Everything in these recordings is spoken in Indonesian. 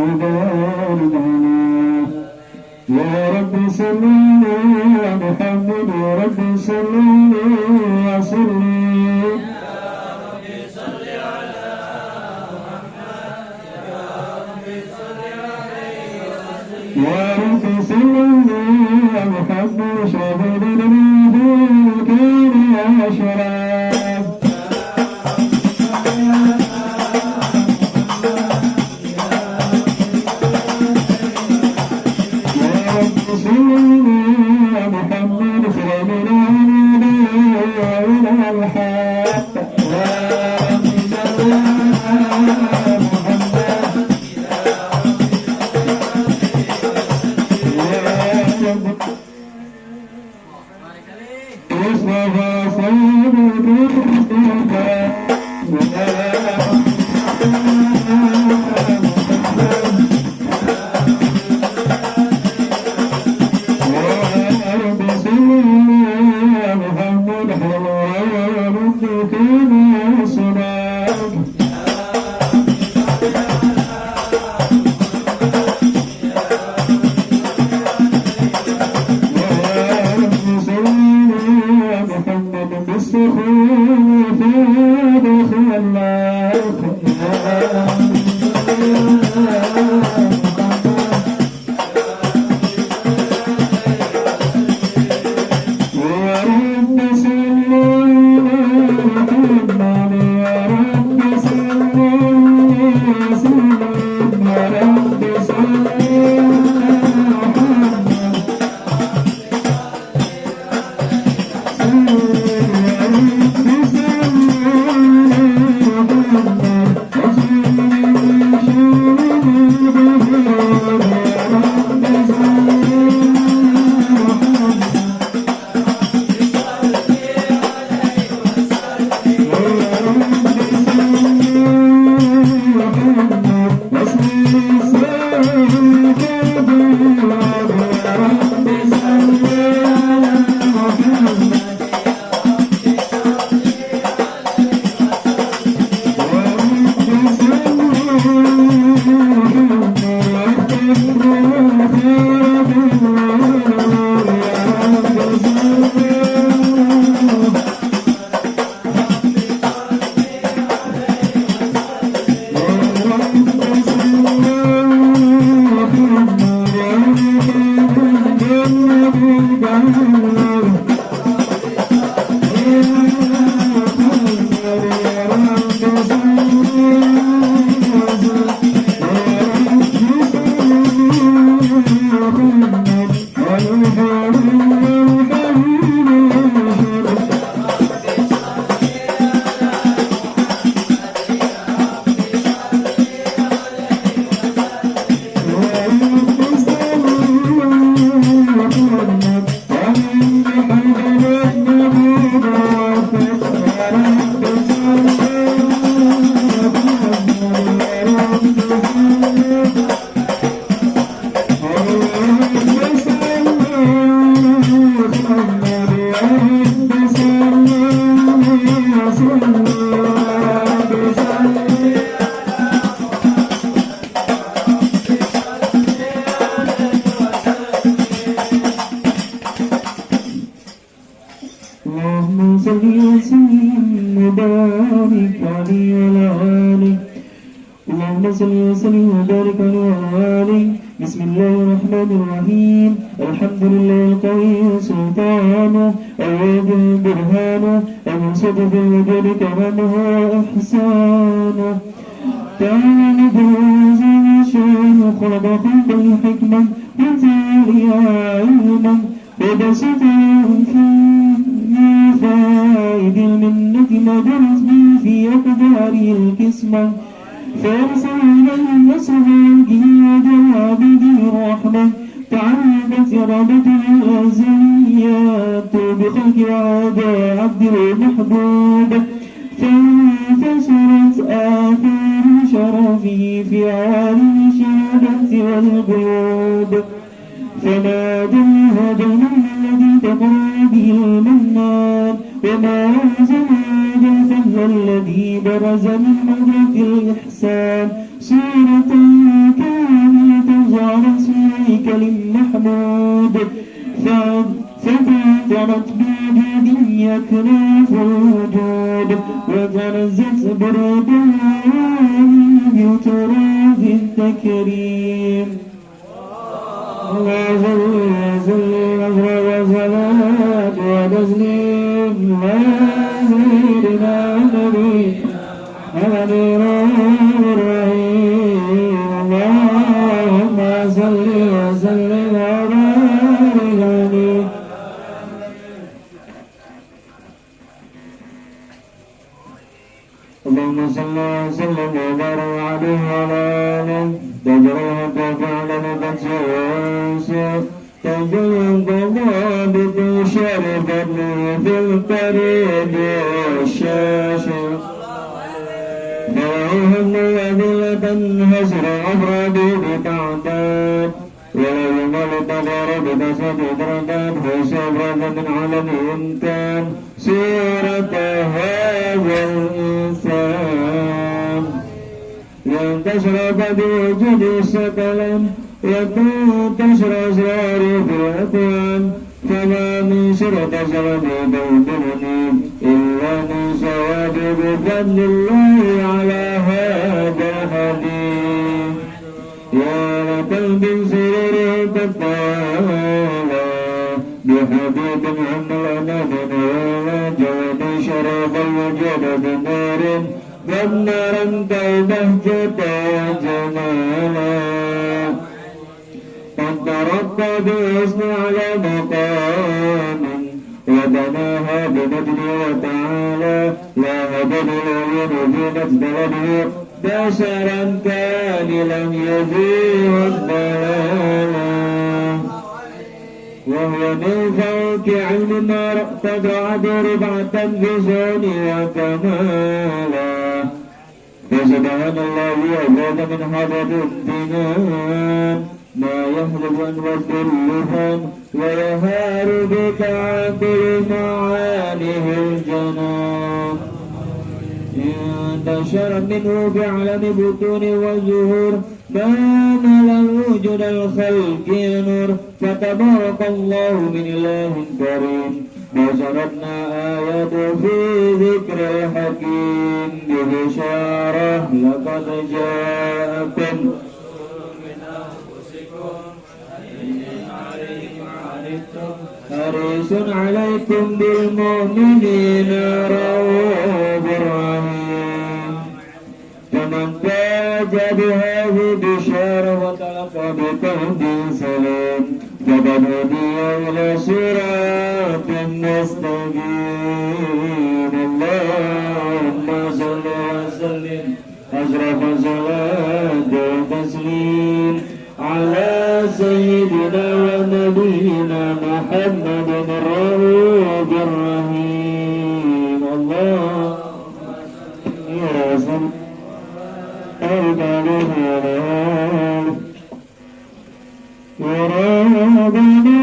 وبارك عليه يا رب صل على محمد يا رب صل وسلم يا رب صل على محمد شهد المنه كان أشرف يا رب صل على محمد خير الأنبياء الحق يا رب صل على الذي برز من مدرك الإحسان سورة كان جرت بوجودي أكناف الوجود وتنزت برود ترى في التكريم اللهم صل وسلم وتسليم على سيدنا النبي الرحيم اللهم صل وسلم وبارك عليه اللهم صل وسلم وبارك عليه وعلى آله تجريه تفعل تنسى تجري الضوابط شرف في القريب والشاشة دعوهم أذلة هسر أفراد بتعداد ولو القدر بتسد درجات وسبرة من علم إمكان سيرة هذا الإنسان لن تشرب بوجود سكلا يكون تشرى أسراري في الأكوان فما من شرط شرط بوجودني إلا من ثواب بفضل الله على هذا الحديث يا لقلب سرور تطالى بحبيب عمرنا بنولا جود شرف الوجود بنور فالنارا كالبهجة وجمالا قد ترقى بحسن على مقام ودناها بمجد وتعالى لا هدد العيون في نجد وجهه بشرا كاملا يزيغ الضلالا وهو من فوق علم ما تقعد ربعة في زون وكمالا فسبحان الله وزاد من حضرة الامتنان ما يحلف عن رب اللسان ويهار بتعاقل معانيه الجنان انتشر منه بعلم بطون والزهور بان له وجود الخلق نور فتبارك الله من إله كريم وشربنا آيات في ذكر الحكيم ببشارة لقد جاءكم حريص عليكم بالمؤمنين رؤوف رحيم فمن فاز بهذه البشارى وتلقى بقلب سليم فقد هدي إلى صراط مستقيم اللهم صل وسلم أشرف صلاة وتسليم على سيدنا ونبينا محمد الرؤوف الرحيم الله يا رسول أربعه وربنا بها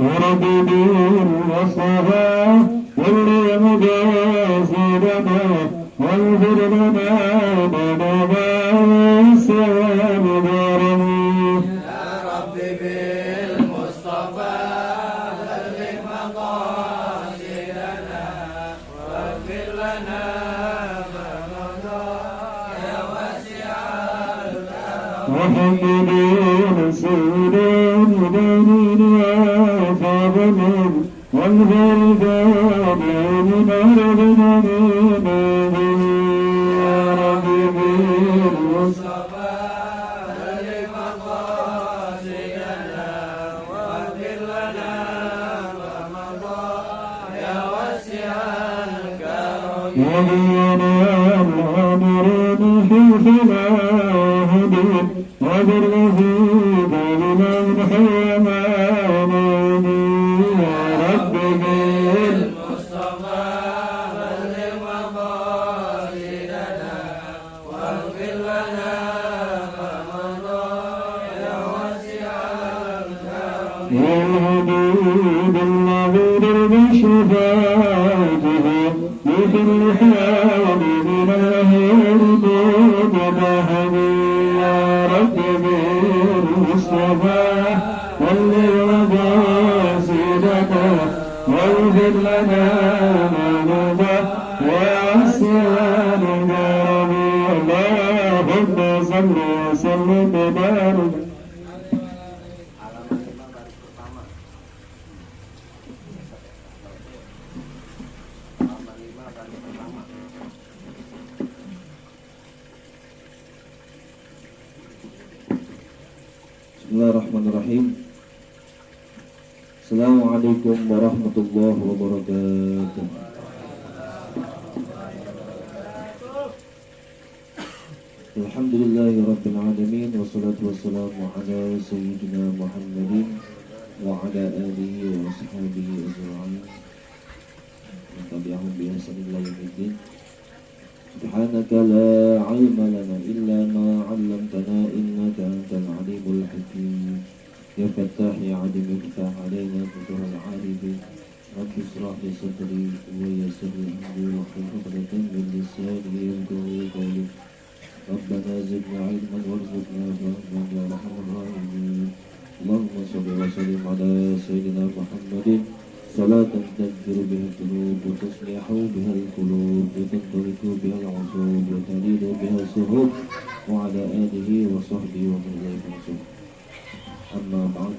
وربي بالمصطفى واللي مقاصدنا واغفر لنا ذنوبنا والسلام ضرمي يا ربي بالمصطفى بلغ مقاصدنا واغفر لنا ما مضى يا واسع الكرم محمد سيد المدينين وفاضل والغربان من أرضنا من يا ربي بالمصطفى بلغ مقاصدنا واغفر لنا ما مضى يا واسع الكرم ولينا الأمرين حيثنا هدين وبالوجود لمن حيمانين يا رب بالمصطفى بلغ مقاصدنا واغفر لنا ما مضى يا واسع الكرم والهدود النظير بشفاعته بكل حال من الهرب وبهدي يا رب بالمصطفى واللي مقاصدك واغفر لنا ما مضى واسع الكرم اللهم صل وسلم وبارك Bismillahirrahmanirrahim. Assalamualaikum warahmatullahi wabarakatuh. Alhamdulillahi rabbil alamin wassalatu wassalamu ala sayyidina Muhammadin wa ala alihi wa ashabihi ajma'in. Wa tabi'ahum bi ihsanin ila yaumiddin. Subhanaka la ilma lana illa ma 'allamtana innaka antal alimul hakim. Ya Fattah ya Alim iftah alaina futuhal arifin. Rabbi israh li sadri wa yassir li amri wahlul 'uqdatam min lisani yafqahu qawli. Rabbana zidna 'ilman warzuqna fahman ya arhamar rahimin. Allahumma shalli wa sallim ala sayyidina Muhammadin salatan tadbiru biha al-qulub wa tuslihu biha al-qulub wa tantariku biha al-'usub wa talidu biha al-suhub wa ala alihi wa sahbihi wa man ilayhi amma ba'd.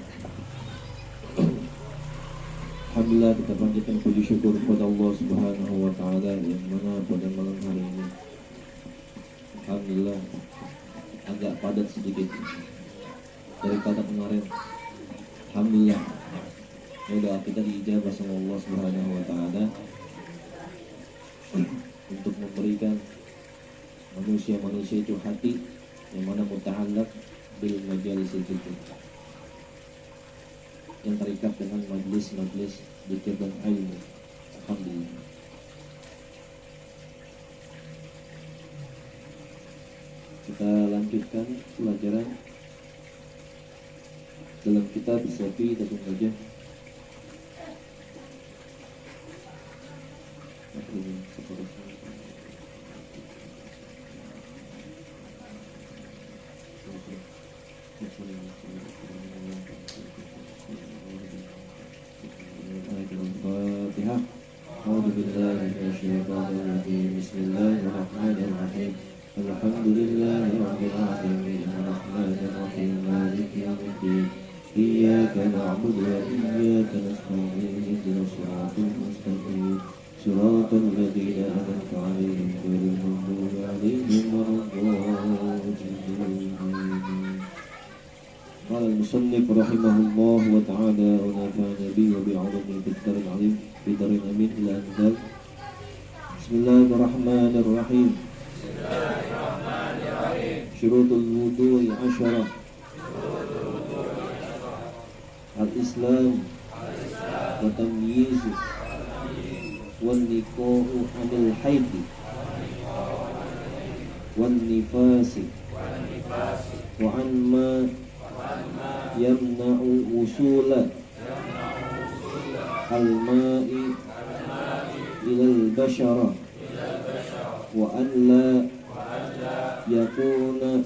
Alhamdulillah, kita panjatkan puji syukur kepada Allah Subhanahu wa taala yang mana pada malam hari ini alhamdulillah agak padat sedikit daripada kemarin. Alhamdulillah, doa kita diijabah sama Allah Subhanahu wa taala untuk memberikan manusia-manusia itu hati yang mana muta'allaq bil majalis dzikr, yang terikat dengan majlis-majlis dzikir dan ilmu. Alhamdulillah. Kita lanjutkan pelajaran dalam kitab Safi Tatun Najah. Al-Fatihah. A'udzu billahi minasyaitonir rajim. Bismillahirrahmanirrahim. Alhamdulillahi rabbil alamin. Arrahmanir rahim. Maliki yaumiddin. Iyyaka na'budu wa iyyaka nasta'in. Ihdinas siratal mustaqim. Siratal ladzina an'amta 'alaihim ghairil maghdubi 'alaihim waladdallin. قال المصنف رحمه الله وتعالى ونفعنا به وبعلومه في الدار العظيم في دار الأمين إلى أنزال. بسم الله الرحمن الرحيم. شروط الوضوء 10. الإسلام وتمييز والنكاح عن الحيض والنفاس وعن ما يمنع وصول al-ma'i ilal bashara wa an la yakuna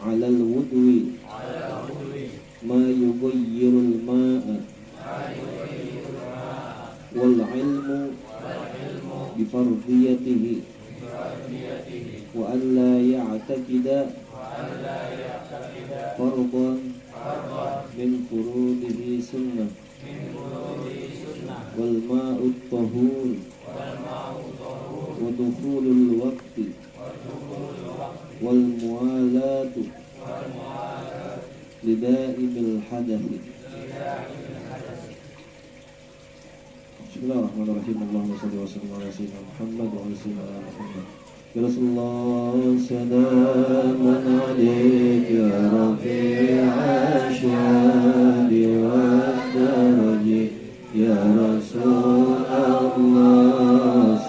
alal wudwi ma yughayyirul ma'a wal ilmu bifardiyatihi wa an la ya'taqida fardan min furudihi sunnah wal ma'ut tahur wa dukhulul waqti wal mualatu lida'imil hadathi. Bismillahirrahmanirrahim. Allahumma shalli wa sallim ala sayyidina Muhammad wa ala sayyidina Muhammad. Ya Rasulullah, salamun alayka ya rafi'a syadi wa daraji ya Rasulullah,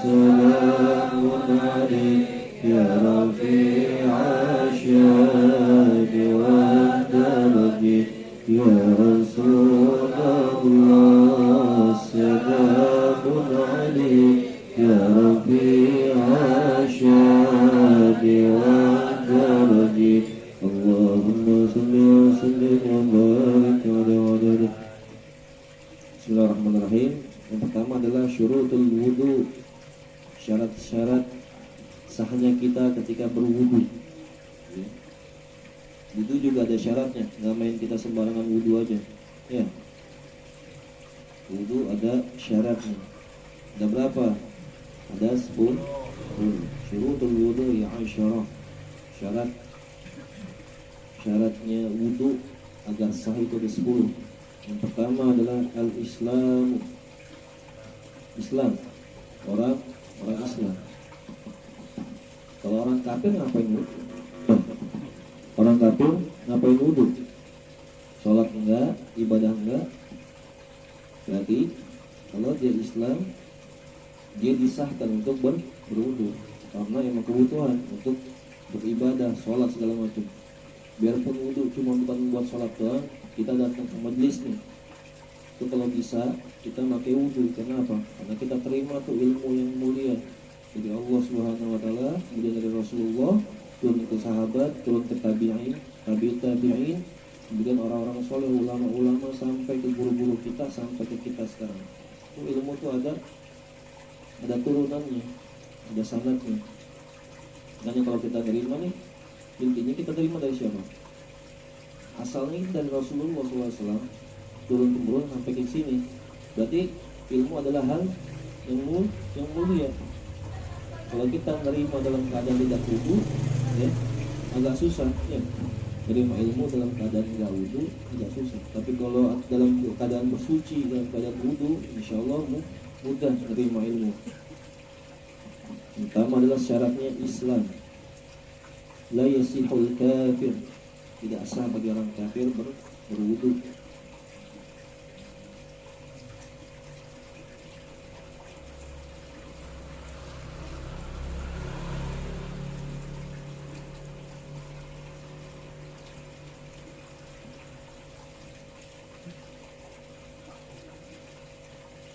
salamun alayka ya rafi'a syadi wa daraji ya Rasulullah, salamun alayka ya rafi'a syadi wa daraji. Allahumma salli wa sallim wa barik ala wajhi. Bismillahirrahmanirrahim. Yang pertama adalah syurutul wudu, syarat-syarat sahnya kita ketika berwudu. Wudu juga ada syaratnya, nggak main kita sembarangan wudu aja. Ya, wudu ada syaratnya. Ada berapa? Ada 10. Syurutul wudu ya asyarah. Syaratnya wudu agar sah itu ada 10. Yang pertama adalah al-Islam. Islam. Orang Islam. Kalau orang kafir ngapain wudu? Orang kafir ngapain wudu? Sholat enggak, ibadah enggak. Berarti kalau dia Islam, dia disahkan untuk berwudu karena emang kebutuhan untuk beribadah, sholat segala macam. Biarpun wudu cuma bukan buat sholat doang, kita datang ke majelis nih, itu kalau bisa kita pakai wudu. Kenapa? Karena kita terima tuh ilmu yang mulia dari Allah Subhanahu Wa Taala, kemudian dari Rasulullah, turun ke sahabat, turun ke tabi'in, tabi'in, kemudian orang-orang soleh, ulama-ulama, sampai ke guru-guru kita, sampai ke kita sekarang. Itu ilmu tuh ada turunannya, ada sanadnya. Makanya kalau kita terima nih, intinya kita terima dari siapa? Asalnya dari Rasulullah SAW, turun-temurun sampai ke sini. Berarti ilmu adalah hal yang mulia. Kalau kita terima dalam keadaan tidak wudu, ya agak susah. Ya, terima ilmu dalam keadaan tidak wudu tidak susah. Tapi kalau dalam keadaan bersuci, dalam keadaan wudu, insya Allah mudah terima ilmu. Pertama adalah syaratnya Islam. La yasihul kafir, tidak sah bagi orang kafir berwudu.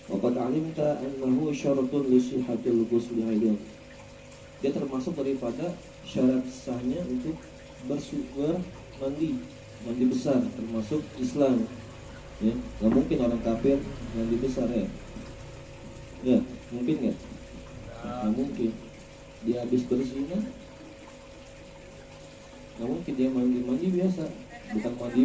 Waqad alimta annahu syaratun li sihhatil ghusli aidan. Dia termasuk daripada syarat sahnya untuk mandi besar, termasuk Islam. Ya, nggak mungkin orang kafir mandi besar ya. Ya, mungkin nggak? Nggak mungkin. Dia habis berzina, nggak mungkin dia mandi biasa, bukan mandi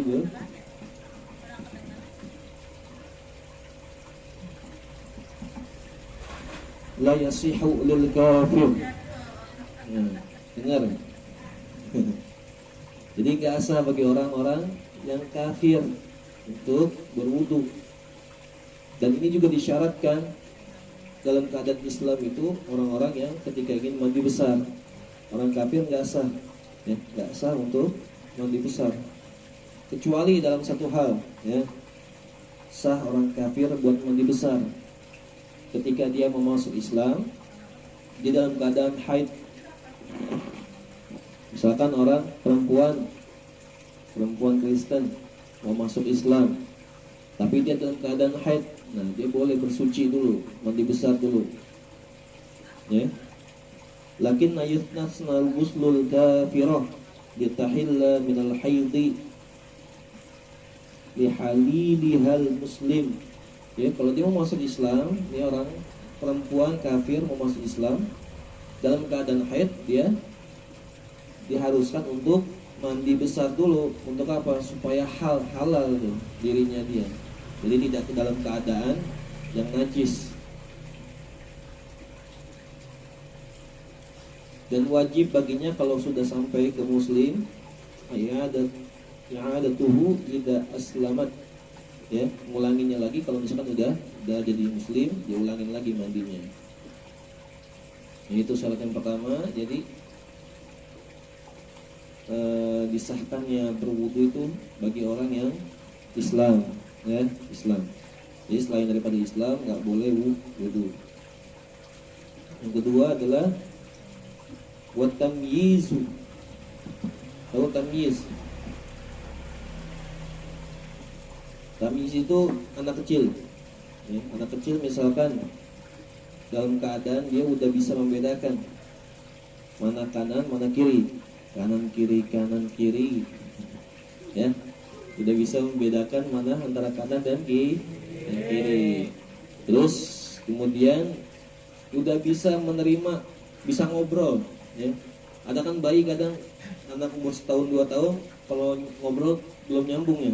la yasihu lil kafir. Dengar. Jadi gak sah bagi orang-orang yang kafir untuk berwudu. Dan ini juga disyaratkan dalam keadaan Islam itu orang-orang yang ketika ingin mandi besar. Orang kafir gak sah, ya, gak sah untuk mandi besar. Kecuali dalam satu hal, ya, sah orang kafir buat mandi besar ketika dia mau masuk Islam, dia dalam keadaan haid. Misalkan orang perempuan Kristen mau masuk Islam, tapi dia dalam keadaan haid, Nah, dia boleh bersuci dulu, mandi besar dulu. Ya. Lakin ayatnasnal guslul kafirah litahilla minal haidhi lihalilihal muslim. Ya, kalau dia mau masuk Islam, dia orang perempuan kafir mau masuk Islam dalam keadaan haid, dia diharuskan untuk mandi besar dulu. Untuk apa? Supaya halal tuh dirinya dia. Jadi tidak ke dalam keadaan yang najis. Dan wajib baginya kalau sudah sampai ke muslim, ya ada tuhu tidak aslamat, ya, mengulanginya lagi. Kalau misalkan udah jadi muslim, diulangin lagi mandinya. Itu syarat yang pertama. Jadi disahkannya berwudu itu bagi orang yang Islam, ya, Islam. Jadi selain daripada Islam nggak boleh wudu. Yang kedua adalah watamyizu. Tahu tamyiz? Tamyiz itu anak kecil, ya, anak kecil misalkan dalam keadaan dia udah bisa membedakan mana kanan mana kiri, kanan kiri, ya, udah bisa membedakan mana antara kanan dan kiri. Terus kemudian udah bisa menerima, bisa ngobrol, ya. Ada kan bayi kadang anak umur 1-2 tahun kalau ngobrol belum nyambung, ya.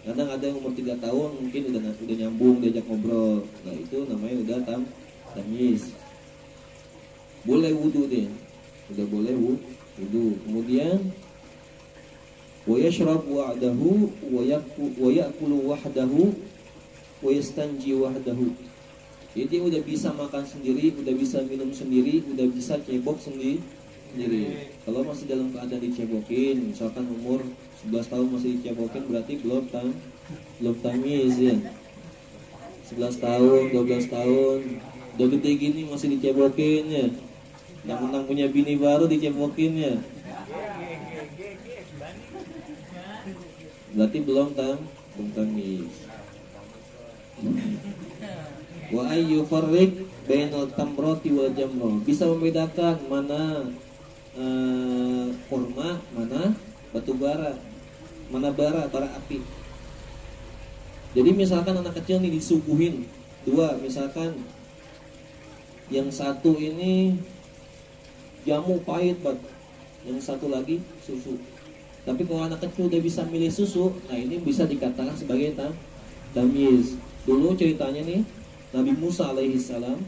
Kadang ada yang umur 3 tahun mungkin udah nyambung diajak ngobrol. Nah, itu namanya udah tamyiz. Boleh wudu dia. Udah boleh wudu. Kemudian wa yashrabu wahdahu wa ya'kulu wahdahu wa yastanji wahdahu. Jadi dia udah bisa makan sendiri, udah bisa minum sendiri, udah bisa cebok sendiri. Kalau masih dalam keadaan dicebokin, misalkan umur 11 tahun masih dicebokin, berarti belum tamyiz, ya. 11 tahun, 12 tahun, udah gede gini masih dicebokin, ya. Yang punya bini baru dicebokin, ya. Berarti belum tamyiz. Wa ayyu farriq bainal tamrati wal jamrah. Bisa membedakan mana kurma, mana batu bara, mana bara api. Jadi misalkan anak kecil nih disuguhin dua, misalkan yang satu ini jamu pahit banget, yang satu lagi susu. Tapi kalau anak kecil udah bisa milih susu, nah ini bisa dikatakan sebagai tamyiz. Dulu ceritanya nih Nabi Musa alaihissalam,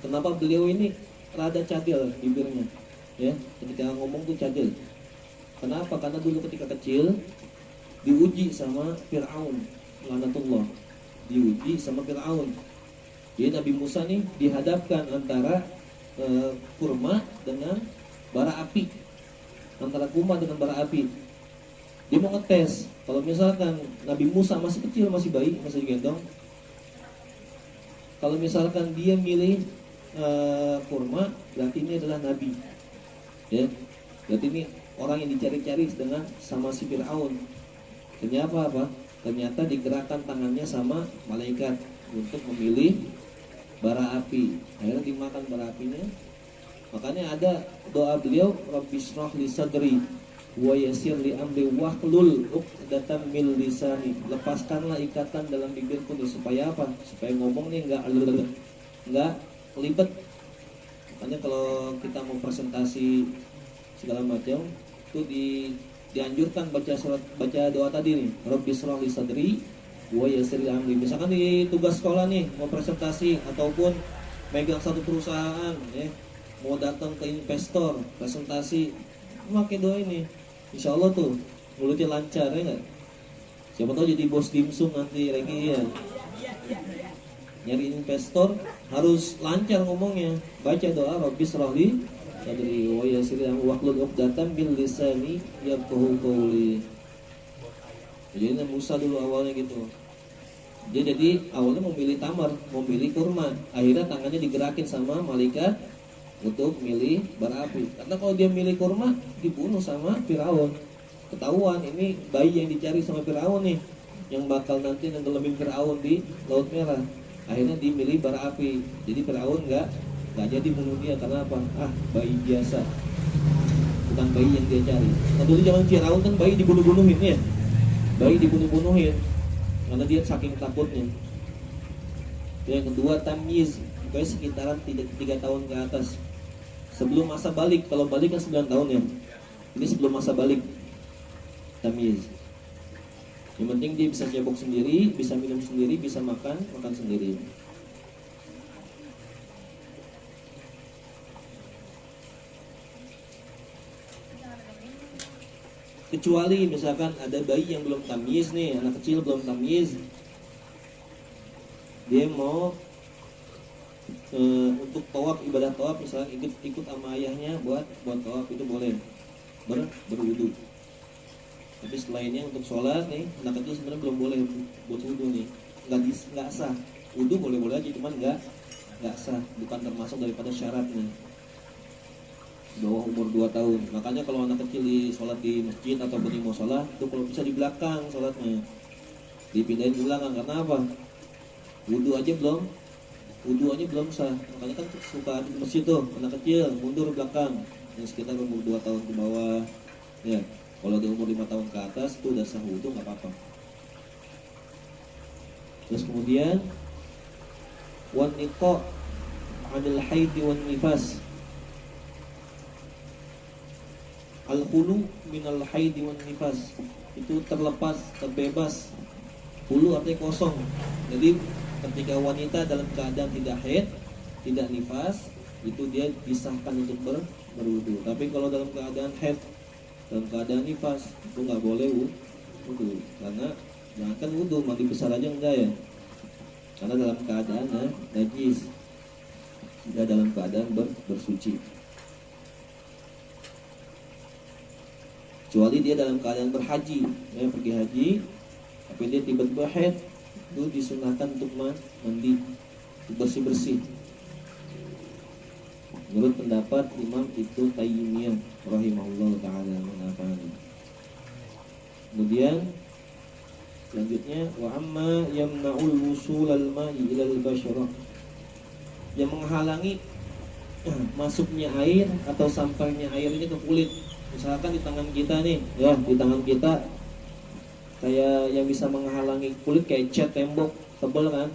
kenapa beliau ini rada cadel bibirnya, ya, ketika ngomong tuh cadel. Kenapa? Karena dulu ketika kecil diuji sama Fir'aun, laknatullah, diuji sama Fir'aun. Jadi Nabi Musa nih dihadapkan antara kurma dengan bara api, antara kurma dengan bara api. Dia mau ngetes, kalau misalkan Nabi Musa masih kecil, masih bayi, masih digendong, kalau misalkan dia milih kurma, berarti ini adalah nabi, ya. Berarti ini orang yang dicari-cari dengan sama si Fir'aun. Ternyata apa? Ternyata digerakkan tangannya sama malaikat untuk memilih bara api. Akhirnya dimakan bara apinya. Makanya ada doa beliau, Rabbi shrah li sadri wa yassir li amri wahlul 'uqdatam min lisani. Lepaskanlah ikatan dalam bibirku nih, supaya apa? Supaya ngomong nih enggak kelibet. Makanya kalau kita mau presentasi segala macam itu dianjurkan baca doa tadi nih, Rabbi shrah li sadri wa yassir li amri. Misalkan di tugas sekolah nih mau presentasi ataupun megang satu perusahaan, ya, mau datang ke investor presentasi, pakai doa ini. Insya Allah tuh mulutnya lancar, ya nggak? Siapa tahu jadi bos dimsum nanti lagi, ya. Nyari investor harus lancar ngomongnya. Baca doa Rabbi shrah li sadri wa yassir li amri wahlul 'uqdatam min lisani yafqahu qawli. Jadi Musa dulu awalnya gitu. Jadi awalnya memilih tamar, memilih kurma. Akhirnya tangannya digerakin sama malaikat untuk milih bara api. Karena kalau dia milih kurma, dibunuh sama Firaun. Ketahuan ini bayi yang dicari sama Firaun nih. yang bakal nanti nenggelamin Firaun di Laut Merah. Akhirnya dimilih bara api. Jadi Firaun nggak jadi bunuh dia karena apa? Bayi biasa, bukan bayi yang dia cari. Nah dulu zaman Firaun kan bayi dibunuh-bunuhin ya, bayi dibunuh-bunuhin karena dia saking takutnya. Yang kedua tamyiz, pokoknya sekitaran 3 tahun ke atas. Sebelum masa balik, kalau balik kan 9 tahun ya. Ini sebelum masa balik. Tamyiz. Yang penting dia bisa cebok sendiri, bisa minum sendiri, bisa makan sendiri. Kecuali misalkan ada bayi yang belum tamyiz nih, anak kecil belum tamyiz, dia mau untuk tawaf, ibadah tawaf misalnya ikut sama ayahnya buat tawaf, itu boleh berwudu. Tapi selainnya untuk sholat nih, anak kecil sebenarnya belum boleh buat wudu nih, nggak sah. Wudu boleh aja, cuman nggak sah, bukan termasuk daripada syarat nih. Bawah umur 2 tahun. Makanya kalau anak kecil di sholat di masjid atau di musola, itu kalau bisa di belakang sholatnya, dipindahin ke belakang. Karena apa? Wudu aja belum sah. Makanya kan suka di masjid tuh anak kecil mundur belakang yang sekitar umur 2 tahun ke bawah ya. Kalau di umur 5 tahun ke atas itu udah sah wudu, nggak apa-apa. Terus kemudian wan niqa anil haidi wan nifas, al khulu minal haidi wan nifas, itu terlepas, terbebas. Hulu artinya kosong. Jadi ketika wanita dalam keadaan tidak haid, tidak nifas, itu dia disahkan untuk berwudu. Tapi kalau dalam keadaan haid, dalam keadaan nifas, itu nggak boleh wudu. Karena jangan wudu, mandi besar aja enggak ya. Karena dalam keadaan najis, tidak dalam keadaan bersuci. Kecuali dia dalam keadaan berhaji, ya, pergi haji, tapi dia tiba-tiba haid, itu disunahkan untuk mandi, bersih-bersih. Menurut pendapat Imam Ibnu Taimiyah rahimahullah taala menafani. Kemudian selanjutnya wa amma yamna'ul wusul al-ma'i ila al-basharah, yang menghalangi masuknya air atau sampainya air ini ke kulit. Misalkan di tangan kita nih, ya, di tangan kita kayak yang bisa menghalangi kulit kayak cat tembok tebal kan.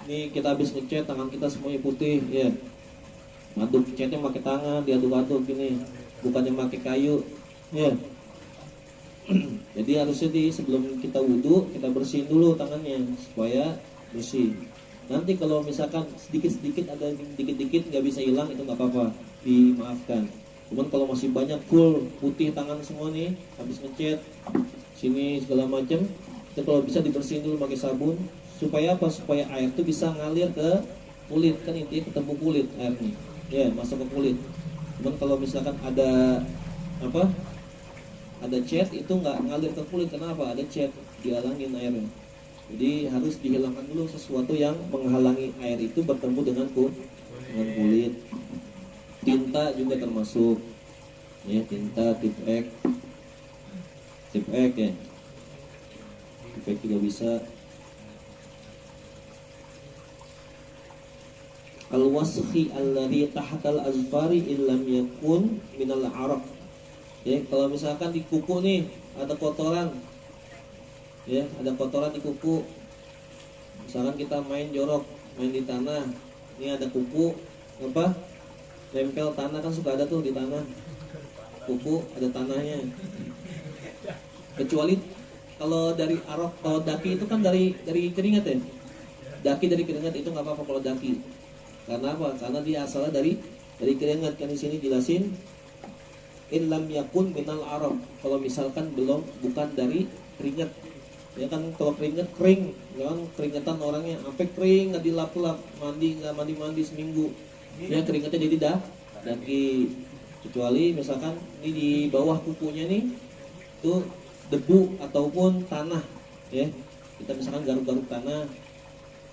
Ini kita habis ngecat, tangan kita semuanya putih, ya. Ngaduk catnya pakai tangan, diaduk-aduk gini, bukannya pakai kayu, ya. Jadi harusnya sebelum kita wudu, kita bersihin dulu tangannya supaya bersih. Nanti kalau misalkan sedikit-sedikit ada dikit-dikit nggak bisa hilang, itu nggak apa-apa, dimaafkan. Cuman kalau masih banyak full putih tangan semua nih, habis ngecat sini segala macam, itu kalau bisa dibersihin dulu pakai sabun. Supaya apa? Supaya air itu bisa ngalir ke kulit, kan intinya ketemu kulit airnya, ya, masuk ke kulit. Cuman kalau misalkan ada cat, itu nggak ngalir ke kulit. Kenapa? Ada cat, dihalangin airnya. Jadi harus dihilangkan dulu sesuatu yang menghalangi air itu bertemu dengan kulit. Tinta juga termasuk, ya, tinta, tip ek ya, tip ek juga bisa. Al-wasakhi alladhi tahtal azfari illam yakun minal araq. Ya, kalau misalkan di kuku nih ada kotoran, ya, ada kotoran di kuku. Misalkan kita main jorok, main di tanah, ini ada kuku nempel tanah, kan suka ada tuh di tanah, kuku ada tanahnya. Kecuali kalau dari arok, kalau daki itu kan dari keringat ya. Daki dari keringat itu nggak apa-apa kalau daki. Karena apa? Karena dia asalnya dari keringat. Kan di sini jelasin in lam yakun minal arab. Kalau misalkan bukan dari keringat. Ya kan kalau keringat kering, kan keringetan orangnya sampai kering, nggak dilap-lap, nggak mandi seminggu. Ya keringatnya jadi daki. Kecuali misalkan ini di bawah kukunya nih itu debu ataupun tanah, ya. Kita misalkan garuk-garuk tanah,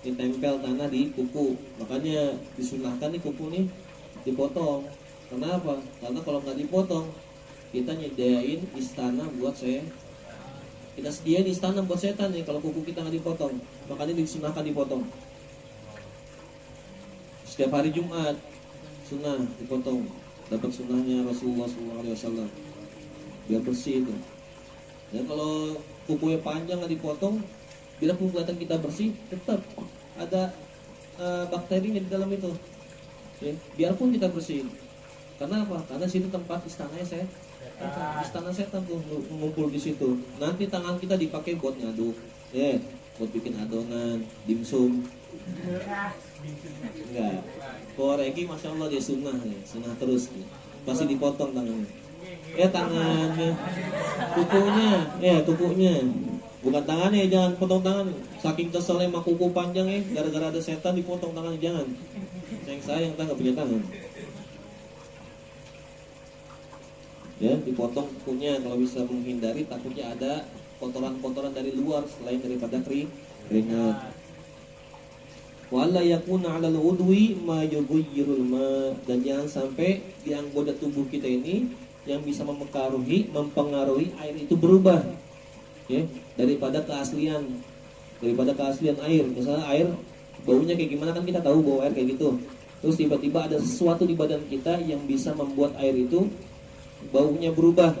ditempel tanah di kuku, makanya disunahkan nih kuku nih dipotong. Kenapa? Karena kalau nggak dipotong, kita nyediain istana buat Kita sediain istana buat setan nih kalau kuku kita nggak dipotong. Makanya disunahkan dipotong. Setiap hari Jumat sunnah dipotong. Dapat sunnahnya Rasulullah SAW. Biar bersih itu. Dan kalau kukunya panjang nggak dipotong, biarpun kelihatan kita bersih, tetap ada bakterinya di dalam itu. Ya, biarpun kita bersihin. Karena apa? Karena situ tempat istananya istana setan tuh mengumpul di situ. Nanti tangan kita dipakai buat ngaduk, ya, buat bikin adonan, dimsum. Enggak. Koreki masya Allah dia sunnah ya, sunnah terus. Pasti dipotong tangannya. Tangannya, kukunya. Bukan tangannya, jangan potong tangan. Saking keselnya sama kuku panjang gara-gara ada setan dipotong tangannya, jangan. Sayang kita nggak punya tangan. Ya, dipotong kukunya kalau bisa menghindari takutnya ada kotoran-kotoran dari luar selain daripada keringat. Wala yakuna 'alal udwi ma yughayyirul ma, dan jangan sampai di anggota tubuh kita ini yang bisa mempengaruhi air itu berubah. Ya, daripada keaslian air. Misalnya air baunya kayak gimana kan kita tahu bau air kayak gitu. Terus tiba-tiba ada sesuatu di badan kita yang bisa membuat air itu baunya berubah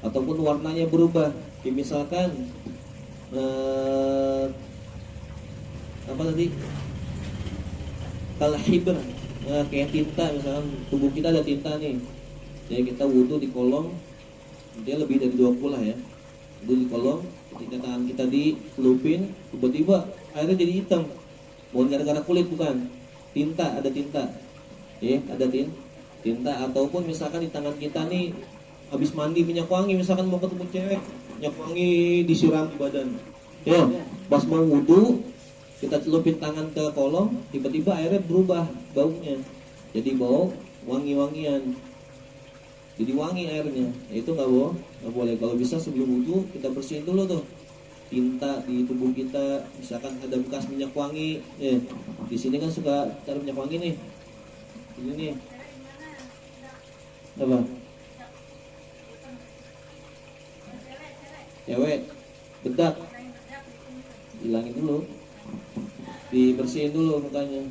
ataupun warnanya berubah. Kayak misalkan apa tadi? Kalhibr, kayak tinta. Misalkan tubuh kita ada tinta nih. Jadi kita wudhu di kolong, dia lebih dari 20 lah ya. Wudhu di kolong, ketika tangan kita dicelupin, tiba-tiba airnya jadi hitam. Bukan gara-gara kulit, bukan. Tinta, ada tinta. Ya, ada tinta. Ataupun misalkan di tangan kita nih habis mandi minyak wangi, misalkan mau ketemu cewek, minyak wangi disiram di badan. Ya, pas mau wudhu, kita celupin tangan ke kolong, tiba-tiba airnya berubah baunya. Jadi bau wangi-wangian. Jadi wangi airnya. Itu nggak boleh. Kalau bisa sebelum wudhu kita bersihin dulu tuh tinta di tubuh kita. Misalkan ada bekas minyak wangi, di sini kan suka taruh minyak wangi nih. Ini nih. Apa? Cewek, bedak, hilangin dulu, dibersihin dulu mukanya.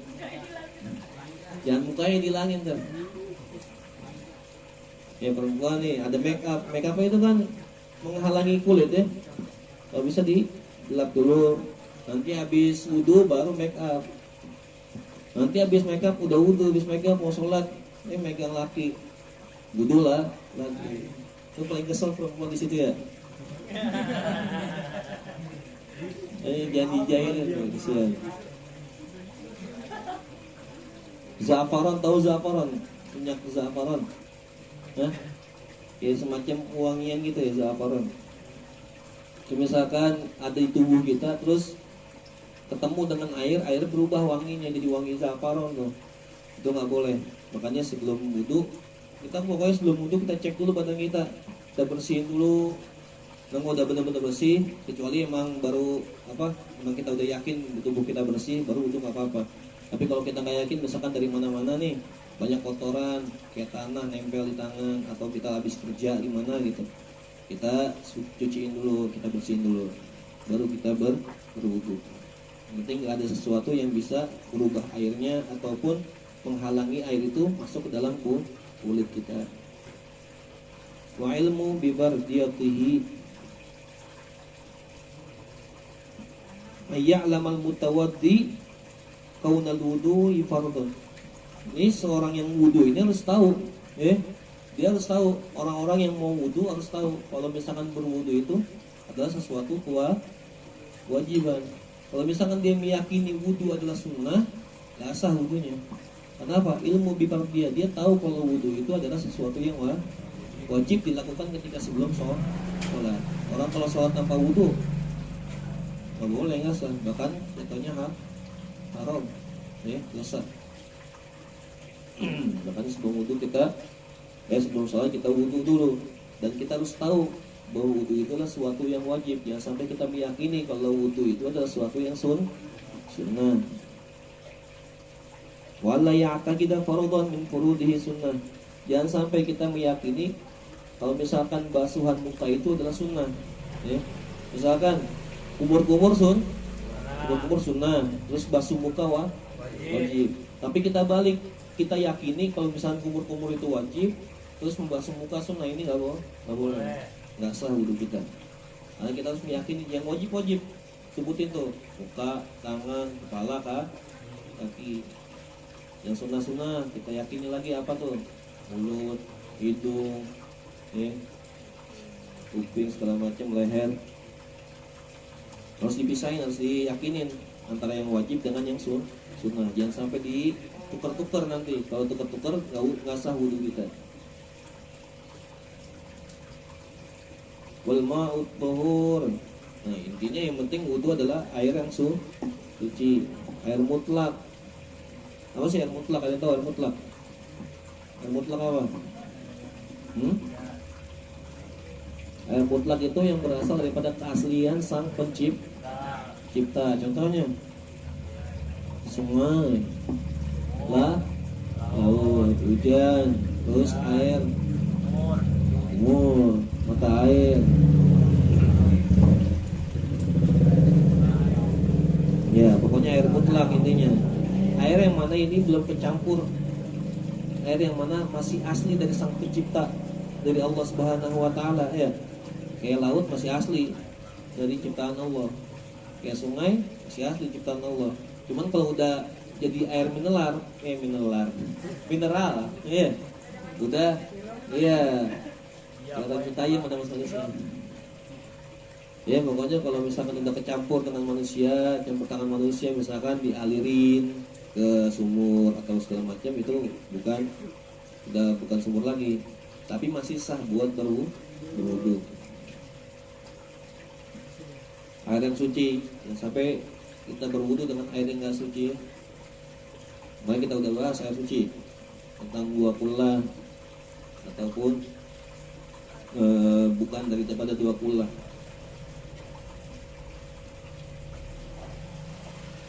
Jangan mukanya dihilangin kan. Ya perempuan nih ada make up itu kan menghalangi kulit ya. Kalau bisa dilap dulu. Nanti habis wudhu baru make up. Nanti habis make up udah wudhu, habis make up mau sholat, megang laki, wudhu lah lagi. Itu paling kesel perempuan di situ ya. Jangan dijailin tuh, kesian. Za'faran, tahu za'faran? Minyak za'faran. Kayak semacam wangian gitu ya, za'faran. Misalkan ada di tubuh kita terus ketemu dengan air berubah wanginya jadi wangi za'faran tuh. Itu nggak boleh. Makanya sebelum wudhu, sebelum wudhu kita cek dulu badan kita. Kita bersihin dulu. Nggak udah benar-benar bersih, kecuali emang kita udah yakin tubuh kita bersih, baru wudhu nggak apa-apa. Tapi kalau kita nggak yakin, misalkan dari mana-mana nih banyak kotoran kayak tanah nempel di tangan, atau kita habis kerja di mana gitu, kita cuciin dulu, kita bersihin dulu, baru kita berwudhu. Yang penting nggak ada sesuatu yang bisa berubah airnya ataupun menghalangi air itu masuk ke dalam kulit kita. Wa ilmu bibardiyatihi ayya'lamal mutawaddi kaunal wudu'i fardhun. Ini seorang yang wudu ini harus tahu, dia harus tahu. Orang-orang yang mau wudu harus tahu kalau misalkan berwudu itu adalah sesuatu kewajiban. Kalau misalkan dia meyakini wudu adalah sunnah, ya sah wudunya. Kenapa? Ilmu bifardiyah, dia tahu kalau wudu itu adalah sesuatu yang wajib dilakukan ketika sebelum sholat. Orang kalau sholat tanpa wudu nggak boleh, nggak sah, bahkan jatuhnya haram, dosa. Bahkan sebelum wudu sebelum sholat kita wudu dulu, dan kita harus tahu bahwa wudu itu adalah sesuatu yang wajib. Jangan sampai kita meyakini kalau wudu itu adalah sesuatu yang sunnah. Wala ya'taqidu fardhan min furudihi sunnah. Jangan sampai kita meyakini kalau misalkan basuhan muka itu adalah sunnah, Misalkan kumur-kumur kumur-kumur sunnah, terus basuh muka wajib. Tapi kita balik, kita yakini kalau misalnya kumur-kumur itu wajib, terus membasuh muka sunnah, ini nggak boleh, nggak sah wudhu kita. Karena kita harus meyakini yang wajib sebutin tuh, muka, tangan, kepala, kaki. Yang sunnah-sunnah kita yakini lagi apa tuh, mulut, hidung, kuping segala macam, leher. Harus dipisahin, harus diyakinin antara yang wajib dengan yang sunnah. Jangan sampai ditukar-tukar nanti. Kalau tukar-tukar nggak sah wudhu kita. Wal ma'ut tuhur. Nah, intinya yang penting wudhu adalah air yang suci, air mutlak. Apa sih air mutlak? Kalian tahu air mutlak? Air mutlak apa? Air mutlak itu yang berasal daripada keaslian sang pencipta. Contohnya sungai, laut, hujan, terus air, sumur, mata air. Ya, pokoknya air mutlak intinya. Air yang mana ini belum kecampur, air yang mana masih asli dari sang pencipta, dari Allah Subhanahu wa Ta'ala, ya. Kayak laut masih asli dari ciptaan Allah, kayak sungai masih asli ciptaan Allah. Cuman kalau udah jadi air mineral, ya, udah, iya, kalau cintanya pada masalah. Ya, pokoknya kalau misalkan udah kecampur dengan manusia, campur tangan manusia, misalkan dialirin ke sumur atau segala macam, itu bukan sumur lagi, tapi masih sah buat berwudu. Air yang suci, yang sampai kita berwudu dengan air yang nggak suci. Kemarin kita udah bahas air suci tentang dua kullah ataupun bukan daripada dua kullah.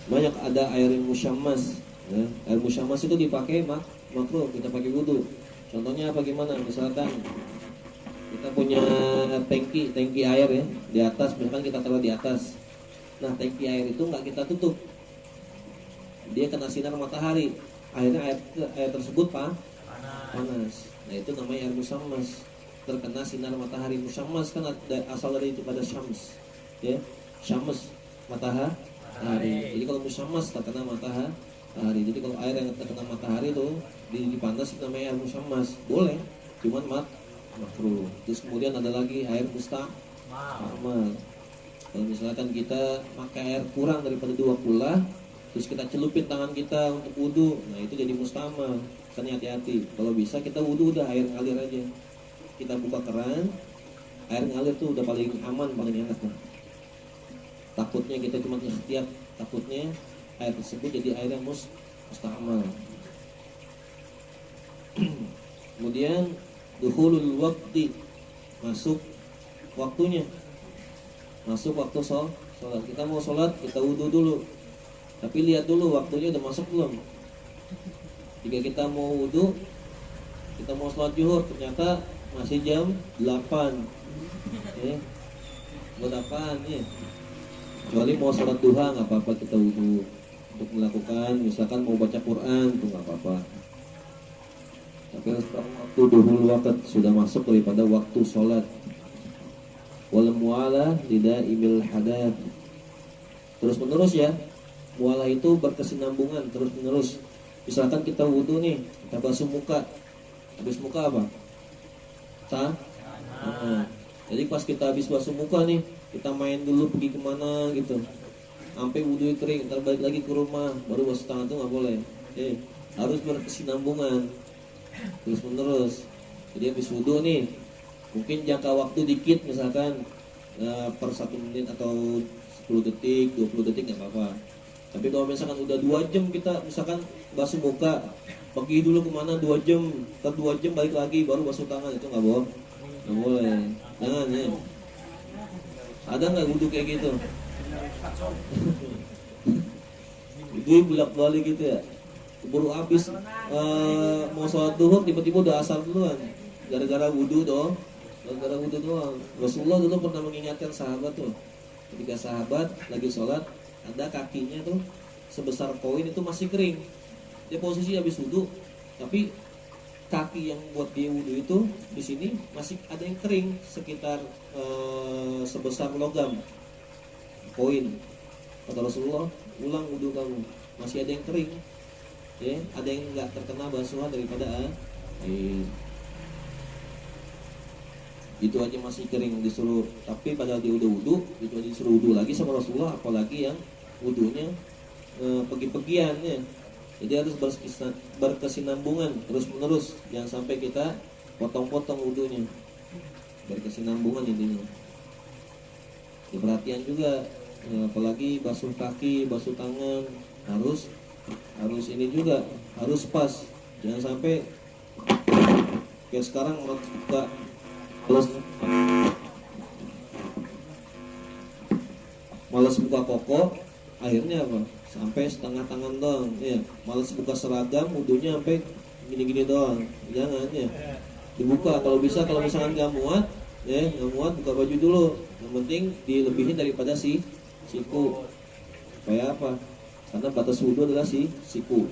Banyak ada air yang musyammas, ya. Air musyammas itu dipakai makruh kita pakai wudu. Contohnya apa gimana? Misalkan kita punya tangki air, ya, di atas, misalkan kita taruh di atas. Nah, tangki air itu nggak kita tutup, dia kena sinar matahari, akhirnya air tersebut panas. Nah, itu namanya air musyammas, terkena sinar matahari. Musyammas kan asal dari itu pada syams, ya, syams matahari. Jadi kalau musyammas terkena matahari. Jadi kalau air yang terkena matahari itu dipanas, itu namanya air musyammas. Boleh, cuman makruh. Terus kemudian ada lagi air musta'mal. Kalau misalkan kita pakai air kurang daripada 2 kullah, terus kita celupin tangan kita untuk wudu, nah itu jadi musta'mal. Kan hati-hati. Kalau bisa kita wudu udah air ngalir aja. Kita buka keran, air ngalir tuh udah paling aman, paling enak lah. Takutnya kita cuma setiap takutnya air tersebut jadi air yang musta'mal. Kemudian dukhulul waqti, masuk waktunya, masuk waktu sholat. Kita mau sholat, kita wudu dulu, tapi lihat dulu waktunya udah masuk belum. Jika kita mau wudu, kita mau sholat zuhur, ternyata masih jam 8, ya, buat apaan, ya? Kecuali mau sholat duha nggak apa-apa kita wudu untuk melakukan, misalkan mau baca Quran itu nggak apa-apa. Tapi waktu duhul waqt sudah masuk daripada waktu sholat. Wal mu'ala lidaimil hadath, terus menerus, ya. Mu'ala itu berkesinambungan terus menerus. Misalkan kita wudu nih, kita basuh muka, habis muka apa? Jadi pas kita habis basuh muka nih, kita main dulu pergi kemana gitu, sampai wudu kering, ntar balik lagi ke rumah, baru basuh tangan, tuh nggak boleh. Harus berkesinambungan terus menerus. Jadi habis wudu nih, mungkin jangka waktu dikit, misalkan per 1 menit atau 10 detik, 20 detik nggak apa-apa. Tapi kalau misalkan udah 2 jam kita misalkan basuh muka, pergi dulu kemana 2 jam, ntar 2 jam balik lagi baru basuh tangan, itu nggak boleh. Jangan, ya. Ada nggak wudu kayak gitu? Itu bolak-balik gitu, ya. Baru habis mau sholat duhur, tiba-tiba udah asar duluan, gara-gara wudu gara-gara wudhu doang. Rasulullah dulu pernah mengingatkan sahabat tuh, ketika sahabat lagi sholat, ada kakinya tuh sebesar koin itu masih kering. Dia posisi habis wudhu, tapi kaki yang buat dia wudhu itu di sini masih ada yang kering sekitar sebesar logam koin. Kata Rasulullah, ulang wudhu kamu, masih ada yang kering, ya, ada yang nggak terkena basuhan daripada air. Itu aja masih kering disuruh, tapi padahal dia udah wudhu, itu aja disuruh wudhu lagi sama Rasulullah, apalagi yang wudhunya pergi-pergian ya. Jadi harus berkesinambungan terus menerus, jangan sampai kita potong-potong wudhunya. Berkesinambungan intinya. Ya, perhatian juga, apalagi basuh kaki, basuh tangan harus ini juga harus pas, jangan sampai kayak sekarang buka malas buka koko, akhirnya apa? Sampai setengah tangan doang, ya. Malas buka seragam, wudhunya sampai gini-gini doang. Jangan ya. Dibuka kalau bisa, kalau misalkan nggak muat, ya nggak muat buka baju dulu. Yang penting dilebihin daripada siku. Supaya apa? Karena batas wudhu adalah siku.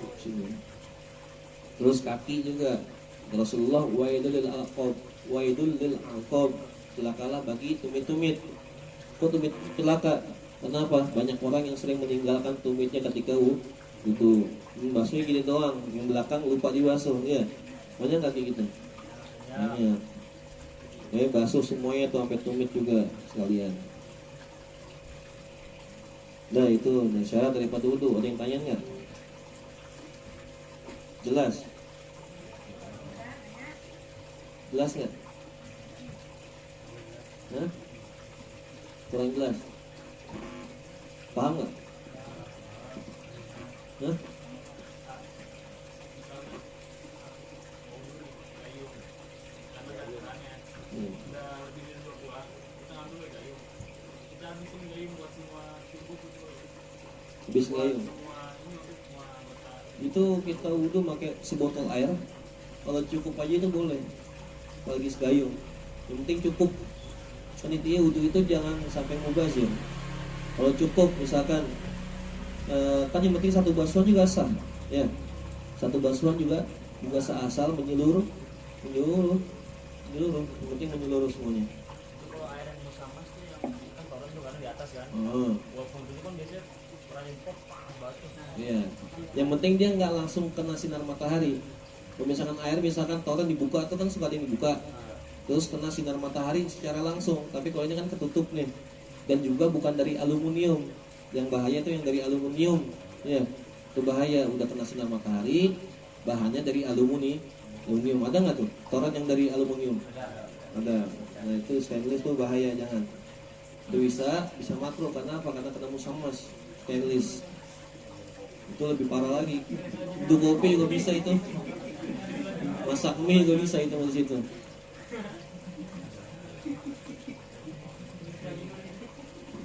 Terus kaki juga. Rasulullah waidul lil aqab, waidul lil aqab. Celakalah bagi tumit-tumit. Kok tumit celaka? Kenapa? Banyak orang yang sering meninggalkan tumitnya ketika wudhu. Basuhnya gini doang, yang belakang lupa dibasuh, ya. Banyak nggak kayak gitu? Banyak. Basuh semuanya tuh sampai tumit juga sekalian. Nah itu syarat daripada wudhu. Ada yang tanya nggak? Jelas? Jelas nggak? Hah? Kurang jelas? Paham nggak? Hah? Habis ngayung. Itu kita wudhu pakai sebotol air. Kalau cukup aja itu boleh. Apalagi segayung. Yang penting cukup. Kan intinya wudhu itu jangan sampai mubazir. Kalau cukup misalkan kan yang penting satu basuhan juga sah, ya. Satu basuhan juga sah asal menyeluruh. Yang penting menyeluruh semuanya. Itu kalau air yang musamas tuh yang kan toren tuh kan di atas kan. Walaupun itu kan biasanya peranin pot batu. Iya. Yang penting dia nggak langsung kena sinar matahari. Kalau misalkan air, misalkan toren dibuka itu kan suka dibuka, terus kena sinar matahari secara langsung. Tapi kalau ini kan ketutup nih, dan juga bukan dari aluminium. Yang bahaya itu yang dari aluminium, ya. Itu bahaya, udah kena sinar matahari, bahannya dari aluminium. Ada nggak tuh toren yang dari aluminium? Ada. Nah itu stainless tuh bahaya, jangan. Itu bisa makruh karena apa? Karena kena musamas stainless. Itu lebih parah lagi. Untuk kopi juga bisa itu. Masak mie juga bisa itu di situ.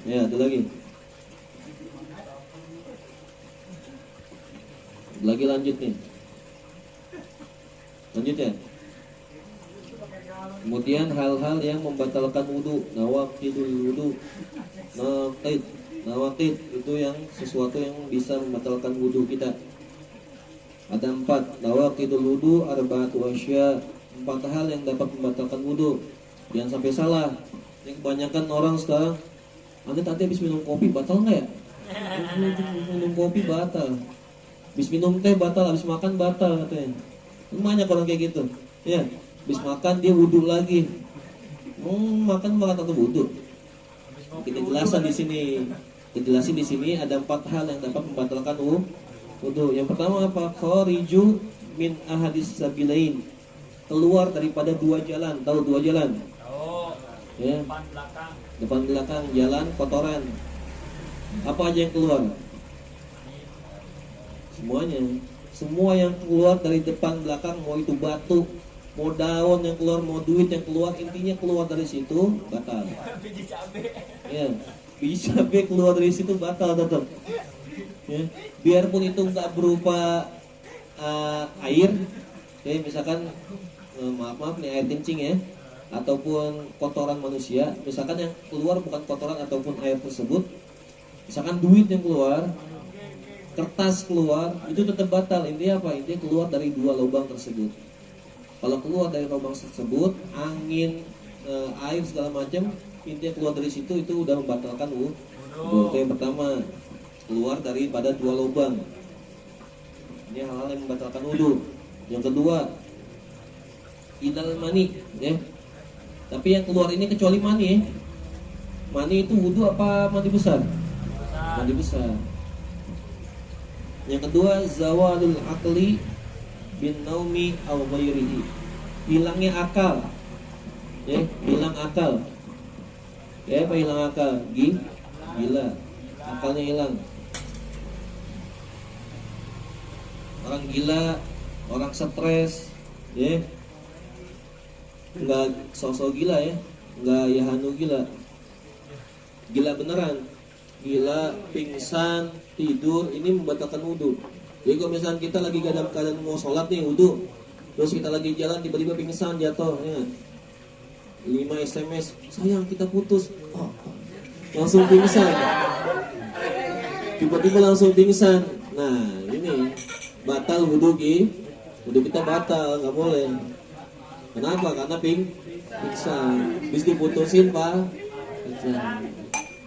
Ya, ada lagi. Lanjut nih. Lanjut ya. Kemudian hal-hal yang membatalkan wudu, nawaqidul wudu. Nawaqid itu yang sesuatu yang bisa membatalkan wudu kita. Ada 4 nawaqidul wudu, arba'atu asya. 4 hal yang dapat membatalkan wudu. Jangan sampai salah. Yang kebanyakan orang sekarang, Anda tadi habis minum kopi batal nggak ya? Minum kopi batal. Habis minum teh batal, habis makan batal katanya. Banyak orang kayak gitu. Ya, habis makan dia wudu lagi. Makan atau wudu? Kita jelasin di sini. Dijelasin di sini ada 4 hal yang dapat membatalkan wudu. Yang pertama apa? Khariju min ahadis sabilain. Keluar daripada 2 jalan. Tahu 2 jalan? Oh. Ya. Depan belakang jalan kotoran. Apa aja yang keluar? Semuanya. Semua yang keluar dari depan belakang, mau itu batu, mau daun yang keluar, mau duit yang keluar, intinya keluar dari situ batal. Biji cabe. Ya, biji cabe keluar dari situ batal tetap. Ya, biarpun itu nggak berupa air, ya misalkan maaf nih air kencing ya, ataupun kotoran manusia, misalkan yang keluar bukan kotoran ataupun air tersebut, misalkan duit yang keluar, kertas keluar, itu tetap batal. Intinya apa? Intinya keluar dari dua lubang tersebut. Kalau keluar dari lubang tersebut, angin, air segala macam, intinya keluar dari situ, itu udah membatalkan wudu. Itu yang pertama, keluar daripada dua lubang. Ini hal-hal yang membatalkan wudu. Yang kedua, idal mani, ya. Tapi yang keluar ini kecuali mani, ya. Mani itu wudu apa mandi besar? Mandi besar. Yang kedua, zawalul aqli bin naumi aw ghairihi. Hilangnya akal. Ya, hilang akal. Ya, apa hilang akal? Gila. Akalnya hilang. Orang gila, orang stres, ya. Enggak sosok gila, ya. Enggak yahanu gila. Gila beneran. Gila, pingsan, tidur, ini membatalkan wudu. Jadi kalau misalnya kita lagi dalam keadaan mau sholat nih, wudu, terus kita lagi jalan tiba-tiba pingsan, jatuh, ya. 5 SMS, sayang kita putus, langsung pingsan. Tiba-tiba langsung pingsan. Nah, ini batal wudu, wudu kita batal, nggak boleh. Kenapa? Karena pingsan. Bis diputusin, Pak. Pingsan.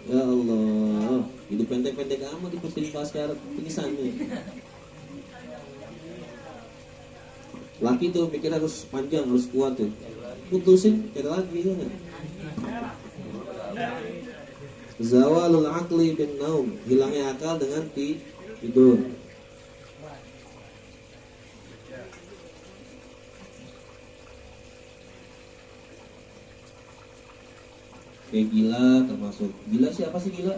Ya Allah, hidup pendek-pendek amat diputusin pas sekarang pingsan nih. Laki tuh pikir harus panjang, harus kuat tuh. Putusin, kira lagi kan? Zawalul aqli bin naum, hilangnya akal dengan tidur. Kayak gila termasuk. Gila siapa sih gila?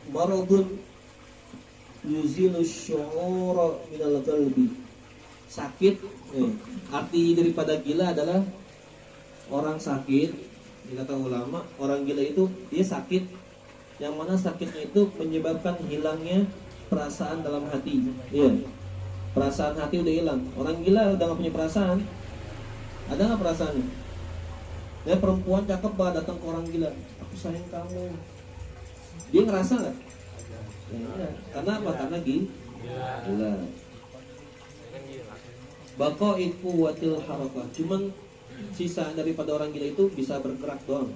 Maradun yuzilu syu'ura minal qalbi. Sakit. Arti daripada gila adalah orang sakit. Dikata ulama, orang gila itu dia sakit. Yang mana sakitnya itu menyebabkan hilangnya perasaan dalam hati. Iya. Perasaan hati udah hilang. Orang gila udah gak punya perasaan. Ada gak perasaannya? Ya, perempuan cakep banget datang ke orang gila, aku sayang kamu. Dia ngerasa nggak? Ya, karena apa? Karena gila. Baqa'id quwwatil harakah. Cuman sisa daripada orang gila itu bisa bergerak doang.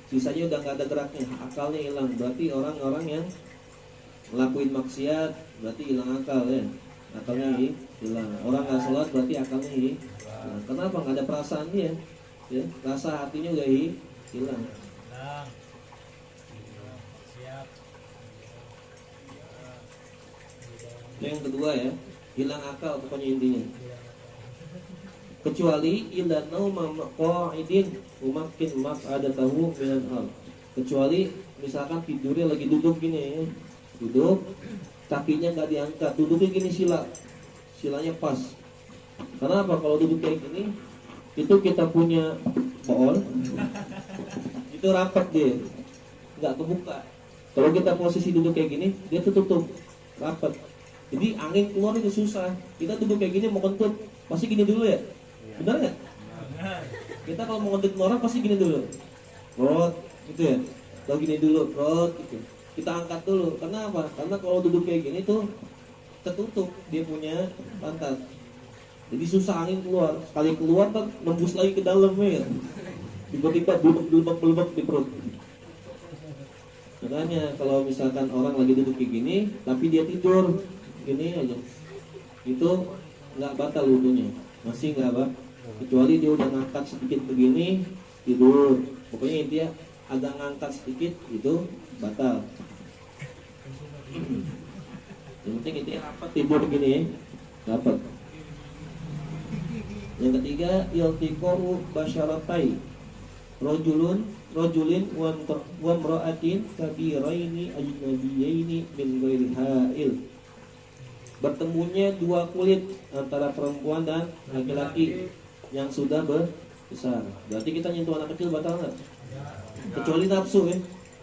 Sisanya udah nggak ada geraknya, akalnya hilang. Berarti orang-orang yang ngelakuin maksiat berarti hilang akal, ya. Akalnya hilang. Orang nggak sholat berarti akalnya hilang. Kenapa? Nggak ada perasaan dia. Ya, rasa hatinya udah hilang. Yang kedua, ya, hilang akal pokoknya intinya. Kecuali ila nauma qa'idin umakin maq'adatahu minan al. Kecuali misalkan tidurnya lagi duduk gini, ya. Duduk, kakinya nggak diangkat, duduknya gini silanya pas. Karena apa? Kalau duduk kayak gini, itu kita punya bool, itu rapat dia, nggak kebuka. Kalau kita posisi duduk kayak gini, dia tutup rapat. Jadi angin keluar itu susah. Kita duduk kayak gini mau kentut, pasti gini dulu ya, benar nggak? Kita kalau mau kentut orang pasti gini dulu, rot, gitu ya. Kalau gini dulu, rot, gitu. Kita angkat dulu. Karena apa? Karena kalau duduk kayak gini tuh tertutup dia punya pantat. Jadi susah angin keluar. Sekali keluar kan nembus lagi ke dalam, ya. Tiba-tiba belebek di perut. Makanya kalau misalkan orang lagi duduk kayak gini, tapi dia tidur gini aja, itu nggak batal wudunya, masih nggak apa. Kecuali dia udah ngangkat sedikit begini, tidur. Pokoknya intinya agak ngangkat sedikit itu batal. Yang penting intinya rapat tidur begini, ya. Dapat. Yang ketiga, iltiqa'u basyaratai rajulin wa imra'atin kabiraini ajnabiyaini min ghairi ha'il. Bertemunya dua kulit antara perempuan dan laki-laki yang sudah besar. Berarti kita nyentuh anak kecil batal nggak? Kecuali nafsu, ya.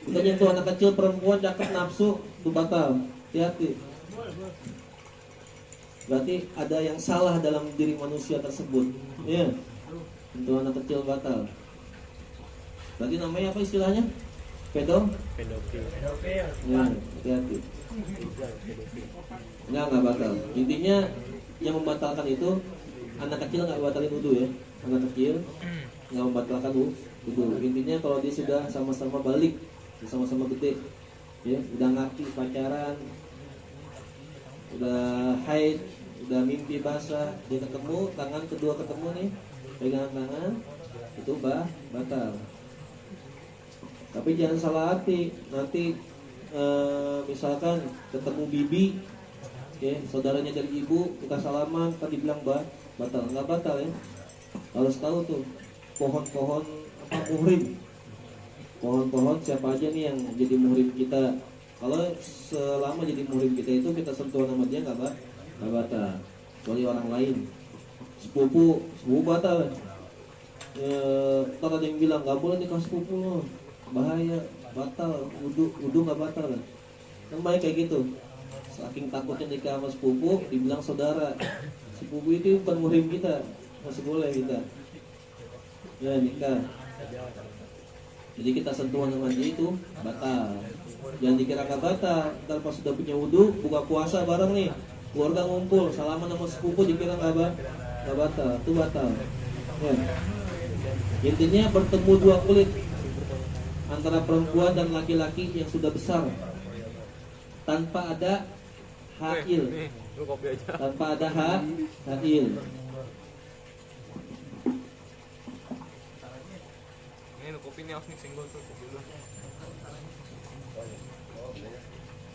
Kita nyentuh anak kecil perempuan cakep nafsu itu batal. Hati-hati. Berarti ada yang salah dalam diri manusia tersebut, ya. Untuk anak kecil batal. Berarti namanya apa istilahnya? pedofil. Ya, hati-hati. Enggak batal. Intinya yang membatalkan itu anak kecil nggak batalin wudu ya. Anak kecil nggak membatalkan wudu. Intinya kalau dia sudah sama-sama balik, sama-sama gede, ya, udah ngerti pacaran, udah haid, udah mimpi basah, dia ketemu, tangan kedua ketemu nih, pegangan tangan, itu batal. Tapi jangan salah hati, nanti misalkan ketemu bibi, ya, saudaranya dari ibu, kita salaman, tadi bilang batal, nggak batal ya. Harus tahu tuh pohon-pohon apa muhrim, pohon-pohon siapa aja nih yang jadi muhrim kita. Kalau selama jadi muhrim kita itu kita sentuh nama dia nggak batal, kecuali orang lain. Sepupu batal. Ntar ada yang bilang nggak boleh nikah sepupu loh, bahaya, batal, wudu nggak batal kan? Kan banyak kayak gitu. Saking takutnya nikah sama sepupu, dibilang saudara. Sepupu itu bukan muhrim kita, masih boleh kita ya nikah. Jadi kita sentuhan sama dia itu batal. Jangan dikira nggak batal. Ntar pas sudah punya wudu, buka puasa bareng nih, keluarga ngumpul, salaman sama sepupu, dikira nggak batal, itu batal. Ya. Intinya bertemu dua kulit antara perempuan dan laki-laki yang sudah besar tanpa ada hail, tanpa ada hail.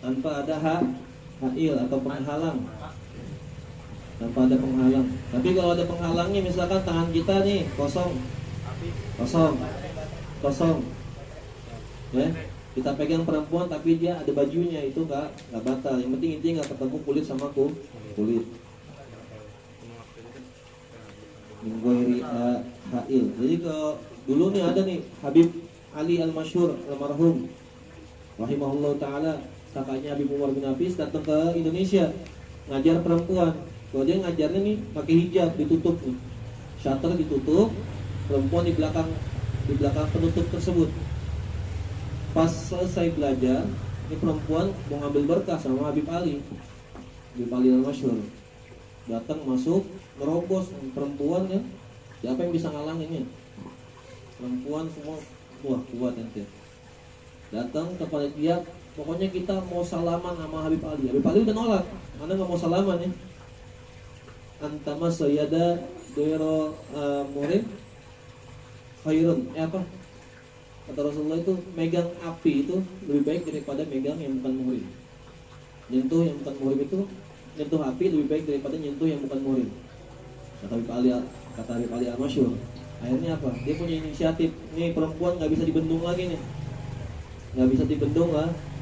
Tanpa ada hail atau penghalang, tanpa ada penghalang. Tapi kalau ada penghalangnya, misalkan tangan kita nih kosong, ya, kita pegang perempuan tapi dia ada bajunya, itu nggak batal. Yang penting intinya nggak ketemu kulit sama kulit. Mingguiri hail. Jadi kalau dulu nih ada nih Habib Ali Al-Masyhur almarhum rahimahullah taala, kakaknya Habib Umar bin Hafiz, datang ke Indonesia ngajar perempuan. Kalau dia ngajarnya nih pakai hijab, ditutup nih, shutter ditutup, perempuan di belakang penutup tersebut. Pas selesai belajar, ini perempuan mau ngambil berkah sama Habib Ali Al-Masyhur. Datang masuk, merobos perempuan ya. Siapa yang bisa ngalanginnya? Perempuan semua, wah kuat ente. Datang kepada dia, pokoknya kita mau salaman sama Habib Ali. Habib Ali udah nolak, mana nggak mau salaman ya. Antama sayyada doiro murid khairun, apa? Kata Rasulullah itu megang api itu lebih baik daripada megang yang bukan muhrim. Nyentuh yang bukan muhrim itu, nyentuh api lebih baik daripada nyentuh yang bukan muhrim. Kata Habib Ali Al-Masyhur. Akhirnya apa? Dia punya inisiatif. Nih perempuan nggak bisa dibendung lagi nih, nggak bisa dibendung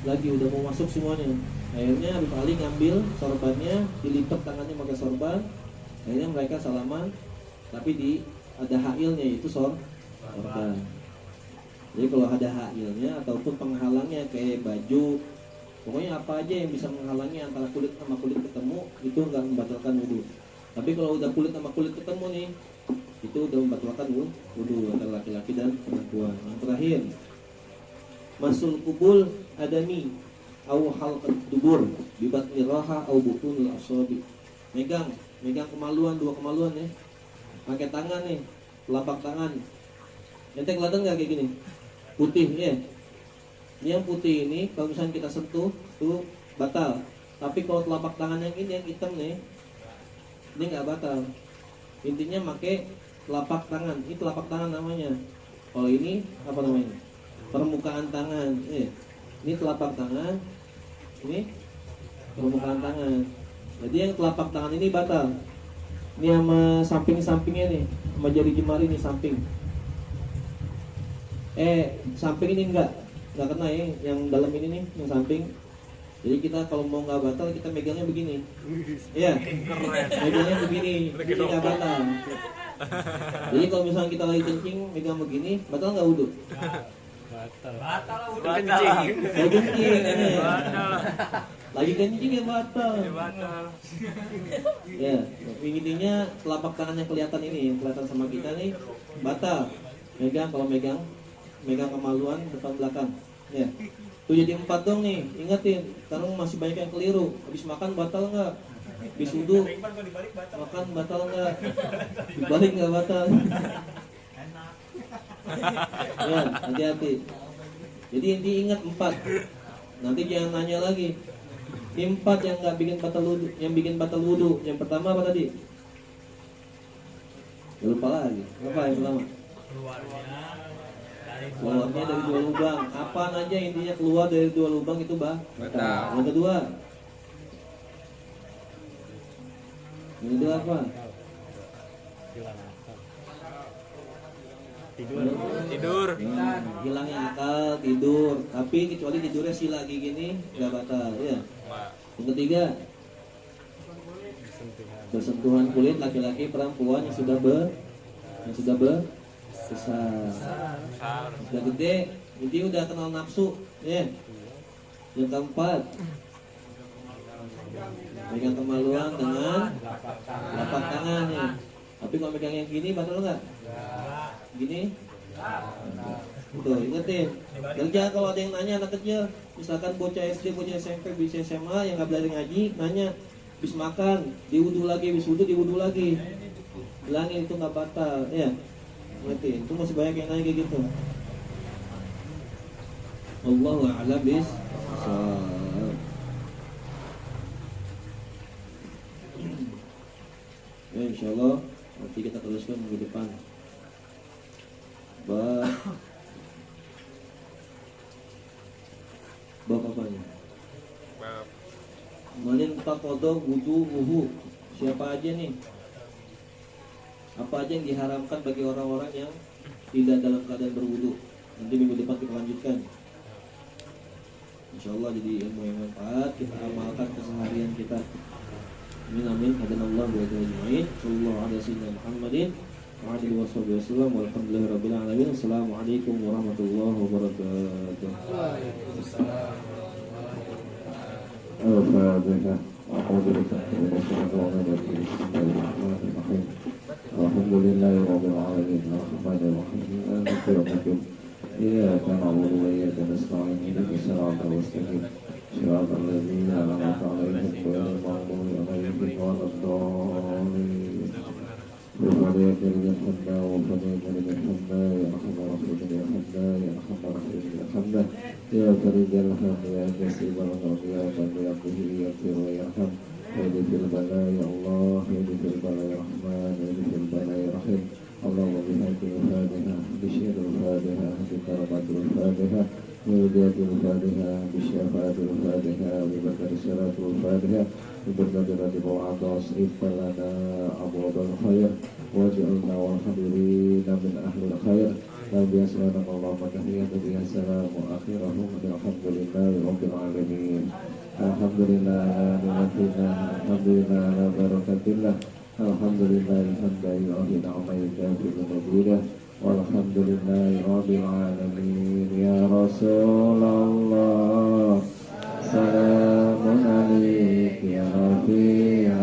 lagi, udah mau masuk semuanya. Akhirnya Habib Ali ngambil sorbannya, dilipat tangannya pakai sorban. Akhirnya mereka salaman, tapi ada hailnya, itu sorban. Jadi kalau ada hailnya ataupun penghalangnya kayak baju, pokoknya apa aja yang bisa menghalangi antara kulit sama kulit ketemu, itu nggak membatalkan wudu. Tapi kalau udah kulit sama kulit ketemu nih, itu udah membatalkan wudu antara laki-laki dan perempuan. Yang terakhir, masul kubul adami au halqat dubur bibat miraha au butunul asabi. Megang kemaluan, dua kemaluan ya. Pakai tangan nih, telapak tangan. Ente kelihatan nggak kayak gini? Putih ya. Ini yang putih ini kalau misalnya kita sentuh tuh batal. Tapi kalau telapak tangan yang ini yang hitam nih, ini nggak batal. Intinya pakai telapak tangan. Ini telapak tangan namanya. Kalau ini apa namanya? Permukaan tangan. Ini telapak tangan. Ini permukaan tangan. Jadi yang telapak tangan ini batal. Ini sama samping-sampingnya nih, sama jari jemari nih samping. Samping ini enggak kena ya, yang dalam ini nih, yang samping. Jadi kita kalau mau nggak batal, kita megangnya begini. Iya, megangnya begini, jadi nggak batal. Jadi kalau misalnya kita lagi kencing, megang begini, batal nggak wudu? Batal kencing. Saya kencing, lagi kencing ya batal. Ya, intinya telapak tangannya kelihatan ini, yang kelihatan sama kita nih, batal. Megang, kalau megang megang kemaluan depan belakang. Ya. Tuh jadi 4 dong nih, ingetin. Sekarang masih banyak yang keliru. Habis makan batal nggak? Habis wudu makan batal nggak? Dibalik nggak batal? Ya, hati-hati. Jadi inti ingat 4. Nanti jangan nanya lagi. Ini 4 yang nggak bikin batal wudu, yang bikin batal wudu. Yang pertama apa tadi? Ya, lupa lagi. Apa yang pertama? Keluarnya dari 2 lubang. Apaan aja intinya keluar dari 2 lubang itu batal. Yang kedua apa? Tidur. Hilangnya akal, tidur. Tapi kecuali tidurnya sila gigi gini nggak batal ya. Yang ketiga bersentuhan kulit laki-laki perempuan yang sudah besar, sudah gede, jadi udah kenal nafsu ya. Yang keempat megang kemaluan dengan telapak tangan ya. Tapi kalau megang yang gini batal nggak? Gini? Tuh ingetin. Dan jangan kalau ada yang nanya anak kecil, misalkan bocah SD, bocah SMP, bocah SMA yang nggak belajar ngaji, nanya, habis makan, diwudu lagi, habis wudu diwudu lagi. Bilangin itu nggak batal, ya. Ingetin. Itu masih banyak yang nanya kayak gitu. Allahu a'lam bishawab. Ya, insyaallah nanti kita teruskan minggu depan. Bab apanya? Kemarin takodo wudu. Siapa aja nih? Apa aja yang diharamkan bagi orang-orang yang tidak dalam keadaan berwudu? Nanti minggu depan kita lanjutkan. Insyaallah jadi ilmu yang manfaat, kita amalkan keseharian kita. Amin. Hadanallahu wa ta'ala. Sallallahu alaihi wasallam Muhammadin wa alihi wasallam. Walhamdulillahirabbil alamin. Assalamualaikum warahmatullahi wabarakatuh. Waalaikumsalam. Al-Fatihah. Alhamdulillahirabbil alamin. Arrahmanirrahim. Maliki yaumiddin. Iyyaka na'budu wa iyyaka nasta'in. Ihdinas siratal mustaqim. صراط الذين أنعمت عليهم غير المغضوب عليهم ولا الضالين. بفضيلة الحمد وفضيلة الحمد يا أرحم الراحمين يا حمد يا أرحم الراحمين يا حمد يا فريد الهم يا كسيب الغم يا من يقه يغفر ويرحم يهدي في البلاء يا الله يهدي في البلاء يا رحمن يهدي في البلاء يا رحيم. اللهم بهدي الفاتحة بشير الفاتحة بكرامة الفاتحة بوجود الفاتحة بالشفاعة الفاتحة ببركة الصلاة الفاتحة ببركة راتب وعطاس اغفر لنا أبواب الخير واجعلنا والحاضرين من أهل الخير. نبي أسألك اللهم تحية بها السلام وآخرهم الحمد لله رب العالمين. الحمد لله على نعمتنا، الحمد لله على بركة الله، الحمد لله الحمد يعطي نعمة يكافئ مزيده. والحمد لله رب العالمين. يا رسول الله سلام عليك يا رفيع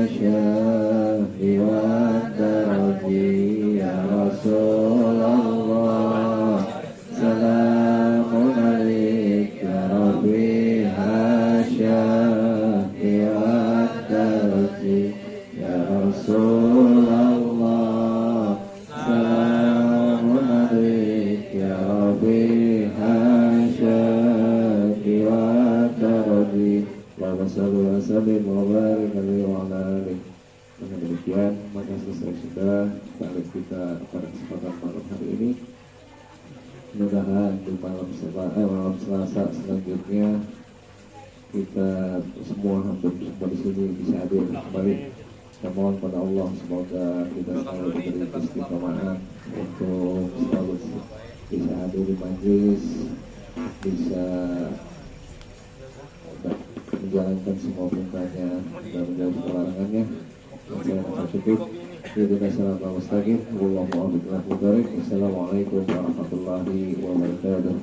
الشهر والدرج. يا رسول الله سلام عليك يا رفيع الشهر والدرج. يا رسول الله سلام عليك يا رفيع الشهر والدرج. Allahumma shalli wa sallim wa barik alaihi wa ala alihi. Dengan demikian maka selesai sudah balik kita pada kesempatan malam hari ini. Mudah-mudahan di malam Selasa selanjutnya kita semua hampir di sini bisa hadir kembali. Kita mohon pada Allah semoga kita selalu diberi istiqomah untuk selalu bisa hadir di majlis, bisa menjalankan semua perintahnya dan menjauhi larangannya. Saya akan cukup. Assalamualaikum warahmatullahi wabarakatuh.